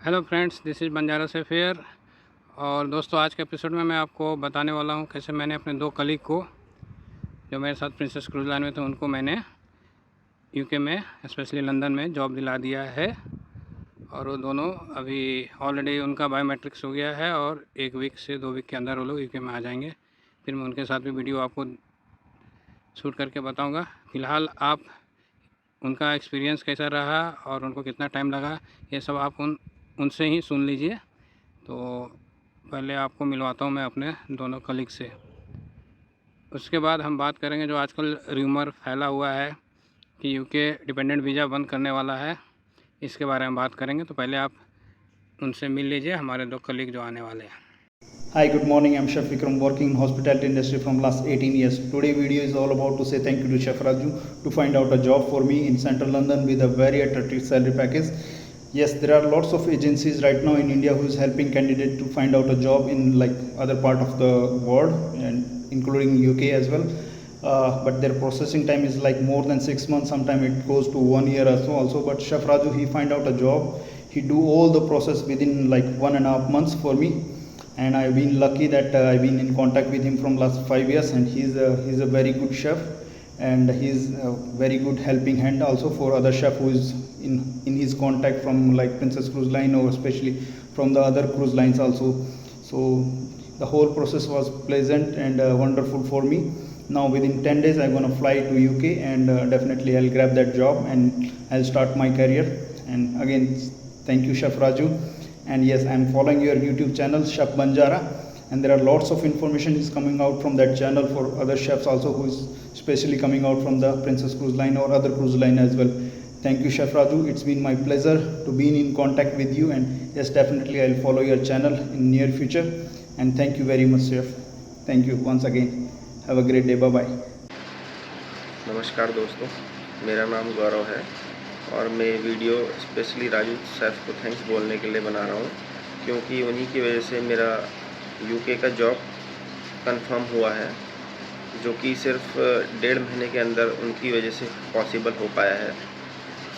Hello friends, this is Banjara से fair. और दोस्तों, आज के एपिसोड में मैं आपको बताने वाला हूँ कैसे मैंने अपने दो कलीग को, जो मेरे साथ प्रिंसेस क्रूज़ लाइन में थे, उनको मैंने यूके में, स्पेशली लंदन में जॉब दिला दिया है। और वो दोनों अभी ऑलरेडी उनका बायोमेट्रिक्स हो गया है और 1 वीक से 2 वीक के अंदर वो लोग यूके में आ जाएंगे। फिर मैं उनके साथ भी वीडियो आपको शूट करके बताऊँगा। फ़िलहाल आप उनका एक्सपीरियंस कैसा रहा और उनको कितना टाइम लगा, ये सब आप उनसे ही सुन लीजिए। तो पहले आपको मिलवाता हूँ मैं अपने दोनों कलीग से। उसके बाद हम बात करेंगे जो आजकल र्यूमर फैला हुआ है कि यूके डिपेंडेंट वीज़ा बंद करने वाला है, इसके बारे में बात करेंगे। तो पहले आप उनसे मिल लीजिए, हमारे दो कलीग जो आने वाले हैं। Hi, good morning. I'm Chef Vikram, working in hospitality industry from last 18 years. Today video is all about to say thank you to Chef Raju to find out a job for me in central London with a very attractive salary package. Yes, there are lots of agencies right now in India who is helping candidate to find out a job in like other part of the world and including UK as well. But their processing time is like more than 6 months. Sometimes it goes to 1 year or so also. But Chef Raju, he find out a job. He do all the process within like 1.5 months for me, and I've been lucky that I've been in contact with him from last 5 years, and he's a very good chef, and he's a very good helping hand also for other chef who is in his contact from like Princess Cruise Line or especially from the other cruise lines also. So the whole process was pleasant and wonderful for me. Now within 10 days I'm gonna fly to UK, and definitely I'll grab that job and I'll start my career. And again, thank you Chef Raju. And yes, I'm following your YouTube channel Chef Banjara, and there are lots of information is coming out from that channel for other chefs also who is especially coming out from the Princess Cruise Line or other cruise line as well. Thank you Chef Raju, it's been my pleasure to be in contact with you, and yes, definitely I'll follow your channel in near future. And thank you very much Chef. Thank you once again. Have a great day. Bye bye. नमस्कार दोस्तों, मेरा नाम गौरव है और मैं video specially Raju chef को thanks बोलने के लिए बना रहा हूँ, क्योंकि उन्हीं की वजह से मेरा यूके का जॉब कंफर्म हुआ है, जो कि सिर्फ 1.5 महीने के अंदर उनकी वजह से पॉसिबल हो पाया है।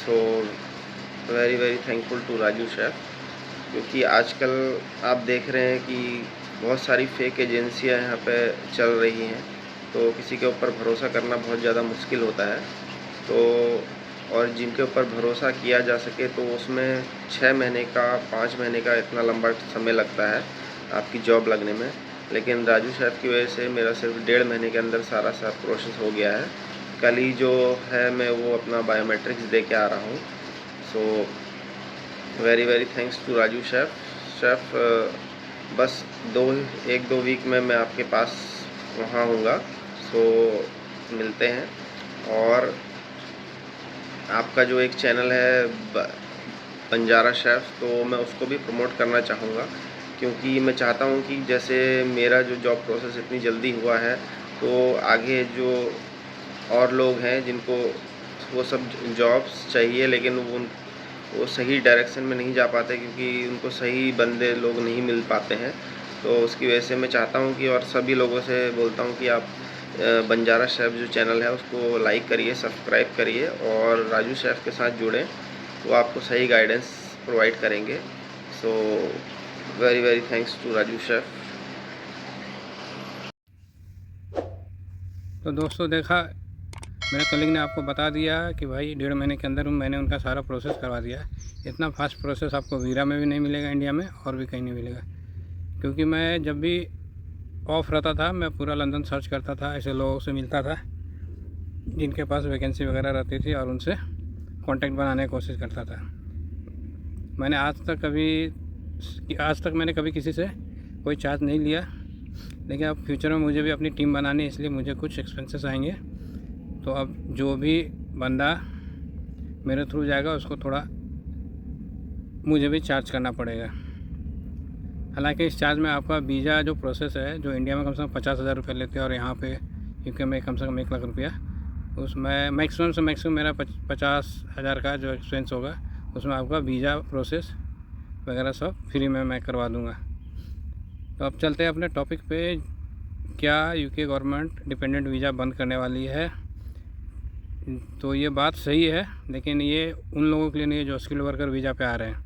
So very very thankful to Raju chef, क्योंकि आजकल आप देख रहे हैं कि बहुत सारी फेक एजेंसियाँ यहाँ पे चल रही हैं, तो किसी के ऊपर भरोसा करना बहुत ज़्यादा मुश्किल होता है। तो और जिनके ऊपर भरोसा किया जा सके तो उसमें 6 महीने का 5 महीने का इतना लंबा समय लगता है आपकी जॉब लगने में, लेकिन राजू शेफ की वजह से मेरा सिर्फ 1.5 महीने के अंदर सारा प्रोसेस हो गया है। कल ही जो है मैं वो अपना बायोमेट्रिक्स दे के आ रहा हूँ। So very very thanks to Raju chef. बस 1-2 वीक में मैं आपके पास वहाँ हूँगा, सो मिलते हैं। और आपका जो एक चैनल है बंजारा शेफ, तो मैं उसको भी प्रमोट करना चाहूँगा, क्योंकि मैं चाहता हूँ कि जैसे मेरा जो जॉब प्रोसेस इतनी जल्दी हुआ है, तो आगे जो और लोग हैं जिनको वो सब जॉब्स चाहिए लेकिन वो सही डायरेक्शन में नहीं जा पाते, क्योंकि उनको सही बंदे लोग नहीं मिल पाते हैं। तो उसकी वजह से मैं चाहता हूँ कि, और सभी लोगों से बोलता हूँ कि आप बंजारा शेफ जो चैनल है उसको लाइक करिए, सब्सक्राइब करिए और राजू शेफ के साथ जुड़ें, वो आपको सही गाइडेंस प्रोवाइड करेंगे। So very very thanks to Raju chef. तो दोस्तों, देखा, मेरे कलीग ने आपको बता दिया कि भाई 1.5 महीने के अंदर मैंने उनका सारा प्रोसेस करवा दिया है। इतना फास्ट प्रोसेस आपको वीरा में भी नहीं मिलेगा, इंडिया में और भी कहीं नहीं मिलेगा। क्योंकि मैं जब भी ऑफ रहता था, मैं पूरा लंदन सर्च करता था, ऐसे लोगों से मिलता था जिनके पास वैकेंसी वगैरह रहती थी और उनसे कांटेक्ट बनाने की कोशिश करता था। मैंने आज तक मैंने कभी किसी से कोई चार्ज नहीं लिया, लेकिन अब फ्यूचर में मुझे भी अपनी टीम बनानी है, इसलिए मुझे कुछ एक्सपेंसेस आएंगे। तो अब जो भी बंदा मेरे थ्रू जाएगा उसको थोड़ा मुझे भी चार्ज करना पड़ेगा। हालांकि इस चार्ज में आपका वीज़ा जो प्रोसेस है, जो इंडिया में कम से कम 50,000 रुपये लेते हैं और यहाँ पे यूके में कम से कम 1 लाख रुपया, उसमें मैक्सिमम से मैक्सिमम मेरा 50,000 का जो एक्सपेंस होगा, उसमें आपका वीज़ा प्रोसेस वगैरह सब फ्री में मैं करवा दूँगा। तो अब चलते हैं अपने टॉपिक पे। क्या यूके गवर्नमेंट डिपेंडेंट वीज़ा बंद करने वाली है? तो ये बात सही है, लेकिन ये उन लोगों के लिए नहीं है जो स्किल्ड वर्कर वीज़ा पे आ रहे हैं।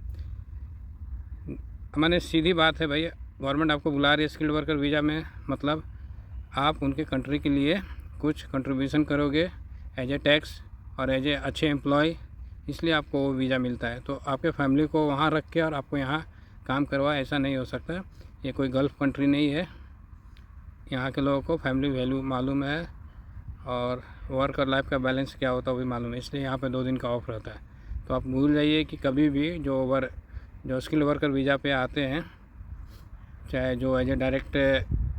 मैंने सीधी बात है भाई, गवर्नमेंट आपको बुला रही है स्किल्ड वर्कर वीज़ा में, मतलब आप उनके कंट्री के लिए कुछ कंट्रीब्यूशन करोगे एज ए टैक्स और एज ए अच्छे एम्प्लॉय, इसलिए आपको वो वीज़ा मिलता है। तो आपके फैमिली को वहाँ रख के और आपको यहाँ काम करवाए, ऐसा नहीं हो सकता। ये कोई गल्फ़ कंट्री नहीं है। यहाँ के लोगों को फैमिली वैल्यू मालूम है और वर्क और लाइफ का बैलेंस क्या होता है वो भी मालूम है, इसलिए यहाँ पे 2 दिन का ऑफ रहता है। तो आप भूल जाइए कि कभी भी जो स्किल वर्कर वीज़ा पे आते हैं, चाहे जो एज ए डायरेक्ट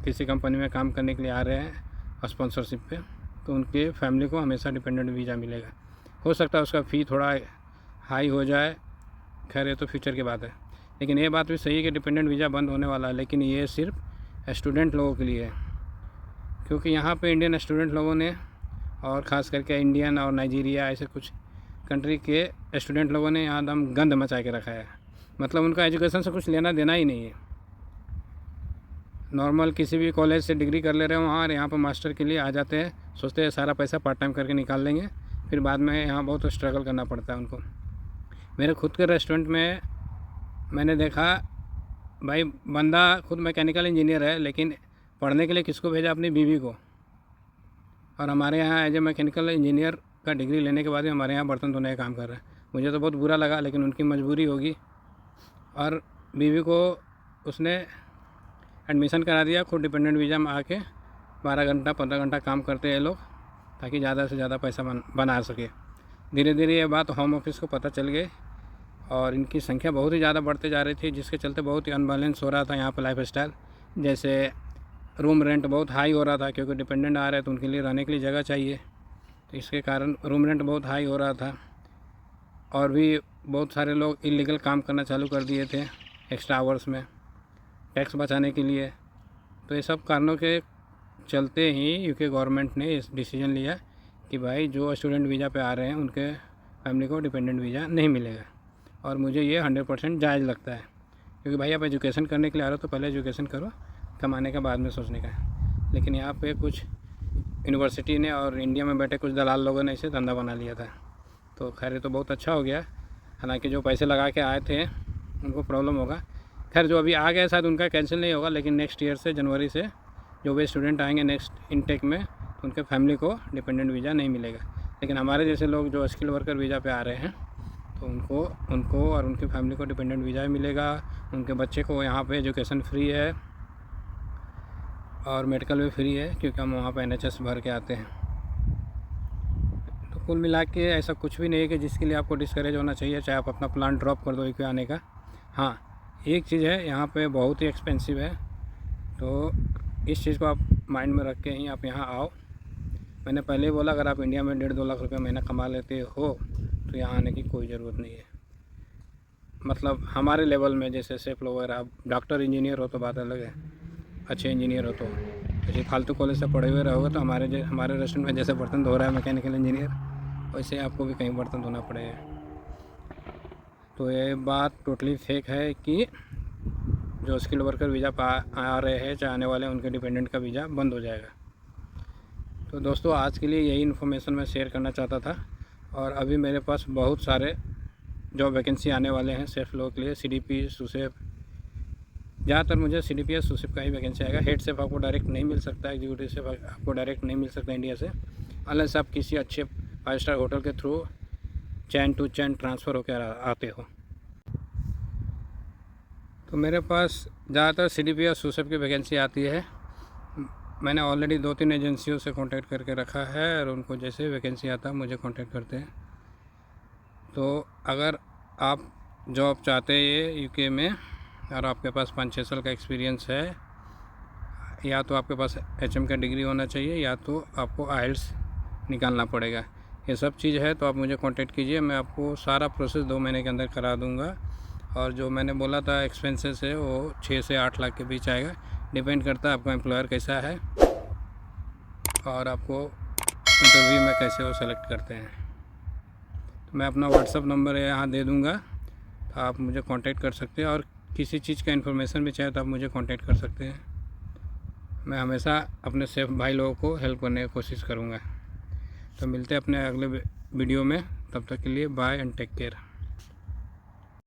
किसी कंपनी में काम करने के लिए आ रहे हैं स्पॉन्सरशिप पे, तो उनके फैमिली को हमेशा डिपेंडेंट वीज़ा मिलेगा। हो सकता है उसका फ़ी थोड़ा हाई हो जाए, खैर ये तो फ्यूचर की बात है। लेकिन ये बात भी सही है कि डिपेंडेंट वीज़ा बंद होने वाला है, लेकिन ये सिर्फ स्टूडेंट लोगों के लिए है, क्योंकि यहाँ पे इंडियन स्टूडेंट लोगों ने और ख़ास करके इंडियन और नाइजीरिया ऐसे कुछ कंट्री के स्टूडेंट लोगों ने यहाँ दम गंद मचा के रखा है। मतलब उनका एजुकेशन से कुछ लेना देना ही नहीं है। नॉर्मल किसी भी कॉलेज से डिग्री कर ले रहे हो वहाँ, और यहाँ पर मास्टर के लिए आ जाते हैं, सोचते हैं सारा पैसा पार्ट टाइम करके निकाल लेंगे, फिर बाद में यहाँ बहुत स्ट्रगल करना पड़ता है उनको। मेरे खुद के रेस्टोरेंट में मैंने देखा भाई, बंदा खुद मैकेनिकल इंजीनियर है, लेकिन पढ़ने के लिए किसको भेजा? अपनी बीवी को। और हमारे यहाँ एज ए मैकेनिकल इंजीनियर का डिग्री लेने के बाद भी हमारे यहाँ बर्तन धोने का काम कर रहा है। मुझे तो बहुत बुरा लगा, लेकिन उनकी मजबूरी होगी। और बीवी को उसने एडमिशन करा दिया, खुद डिपेंडेंट वीज़ा में आके 12 घंटा 15 घंटा काम करते हैं लोग, ताकि ज़्यादा से ज़्यादा पैसा बना सके। धीरे धीरे ये बात होम ऑफिस को पता चल गई और इनकी संख्या बहुत ही ज़्यादा बढ़ते जा रही थी, जिसके चलते बहुत ही अनबैलेंस हो रहा था यहाँ पर लाइफ स्टाइल। जैसे रूम रेंट बहुत हाई हो रहा था, क्योंकि डिपेंडेंट आ रहे हैं तो उनके लिए रहने के लिए जगह चाहिए, तो इसके कारण रूम रेंट बहुत हाई हो रहा था। और भी बहुत सारे लोग इलीगल काम करना चालू कर दिए थे एक्स्ट्रा आवर्स में, टैक्स बचाने के लिए। तो ये सब कारणों के चलते ही यूके गवर्नमेंट ने इस डिसीजन लिया कि भाई जो स्टूडेंट वीज़ा पे आ रहे हैं उनके फैमिली को डिपेंडेंट वीज़ा नहीं मिलेगा। और मुझे ये 100% जायज़ लगता है, क्योंकि भाई आप एजुकेशन करने के लिए आ रहे हो तो पहले एजुकेशन करो, कमाने का बाद में सोचने का है। लेकिन यहाँ पे कुछ यूनिवर्सिटी ने और इंडिया में बैठे कुछ दलाल लोगों ने इसे धंधा बना लिया था। तो खैर ये तो बहुत अच्छा हो गया, हालांकि जो पैसे लगा के आए थे उनको प्रॉब्लम होगा। खैर जो अभी आ गया शायद उनका कैंसिल नहीं होगा, लेकिन नेक्स्ट ईयर से जनवरी से जो भी स्टूडेंट आएंगे नेक्स्ट इनटेक में, तो उनके फैमिली को डिपेंडेंट वीज़ा नहीं मिलेगा। लेकिन हमारे जैसे लोग जो स्किल वर्कर वीज़ा पे आ रहे हैं, तो उनको और उनकी फैमिली को डिपेंडेंट वीज़ा मिलेगा। उनके बच्चे को यहाँ पे एजुकेशन फ्री है और मेडिकल भी फ्री है, क्योंकि हम वहाँ पे NHS भर के आते हैं। तो कुल मिला के ऐसा कुछ भी नहीं है कि जिसके लिए आपको डिस्करेज होना चाहिए, चाहे आप अपना प्लान ड्रॉप कर दो यूके आने का। हाँ, एक चीज़ है, यहाँ पे बहुत ही एक्सपेंसिव है, तो इस चीज़ को आप माइंड में रख के ही आप यहाँ आओ। मैंने पहले ही बोला, अगर आप इंडिया में 1.5-2 लाख रुपये महीना कमा लेते हो तो यहाँ आने की कोई ज़रूरत नहीं है। मतलब हमारे लेवल में, जैसे सेफ लोग वगैरह, आप डॉक्टर इंजीनियर हो तो बात अलग है, अच्छे इंजीनियर हो तो। जैसे फालतू कॉलेज से पढ़े हुए रहोगे तो हमारे रेस्टोरेंट में जैसे बर्तन धो रहा है मैकेनिकल इंजीनियर, वैसे आपको भी कहीं बर्तन धोना पड़ेगा। तो ये बात टोटली फेक है कि जो स्किल वर्कर वीज़ा आ रहे हैं चाहे आने वाले हैं, उनके डिपेंडेंट का वीज़ा बंद हो जाएगा। तो दोस्तों आज के लिए यही इन्फॉर्मेशन मैं शेयर करना चाहता था। और अभी मेरे पास बहुत सारे जॉब वैकेंसी आने वाले हैं सेफ लोगों के लिए, CDP, सुसेफ। ज़्यादातर मुझे CDP या सुसेफ का ही वैकेंसी आएगा। हेड सेफ आपको डायरेक्ट नहीं मिल सकता, एग्जीक्यूटिव सेफ आपको डायरेक्ट नहीं मिल सकता इंडिया से, अनलेस आप किसी अच्छे 5 स्टार होटल के through chain to chain transfer होकर आते हो। तो मेरे पास ज़्यादातर CDP या सुसेफ की वैकेंसी आती है। मैंने ऑलरेडी 2-3 एजेंसियों से कांटेक्ट करके रखा है और उनको जैसे वैकेंसी आता है मुझे कांटेक्ट करते हैं। तो अगर आप जॉब चाहते हैं यूके में और आपके पास 5-6 साल का एक्सपीरियंस है, या तो आपके पास HM का डिग्री होना चाहिए, या तो आपको IELTS निकालना पड़ेगा। ये सब चीज़ है तो आप मुझे कांटेक्ट कीजिए, मैं आपको सारा प्रोसेस 2 महीने के अंदर करा दूँगा। और जो मैंने बोला था एक्सपेंसेस है वो 6 से 8 लाख के बीच आएगा, डिपेंड करता है आपका एम्प्लॉयर कैसा है और आपको इंटरव्यू में कैसे वो सेलेक्ट करते हैं। तो मैं अपना WhatsApp नंबर यहाँ दे दूँगा, तो आप मुझे कांटेक्ट कर सकते हैं। और किसी चीज़ का इन्फॉर्मेशन भी चाहिए तो आप मुझे कांटेक्ट कर सकते हैं। मैं हमेशा अपने सेफ भाई लोगों को हेल्प करने की कोशिश करूँगा। तो मिलते हैं अपने अगले वीडियो में, तब तक के लिए बाय एंड टेक केयर।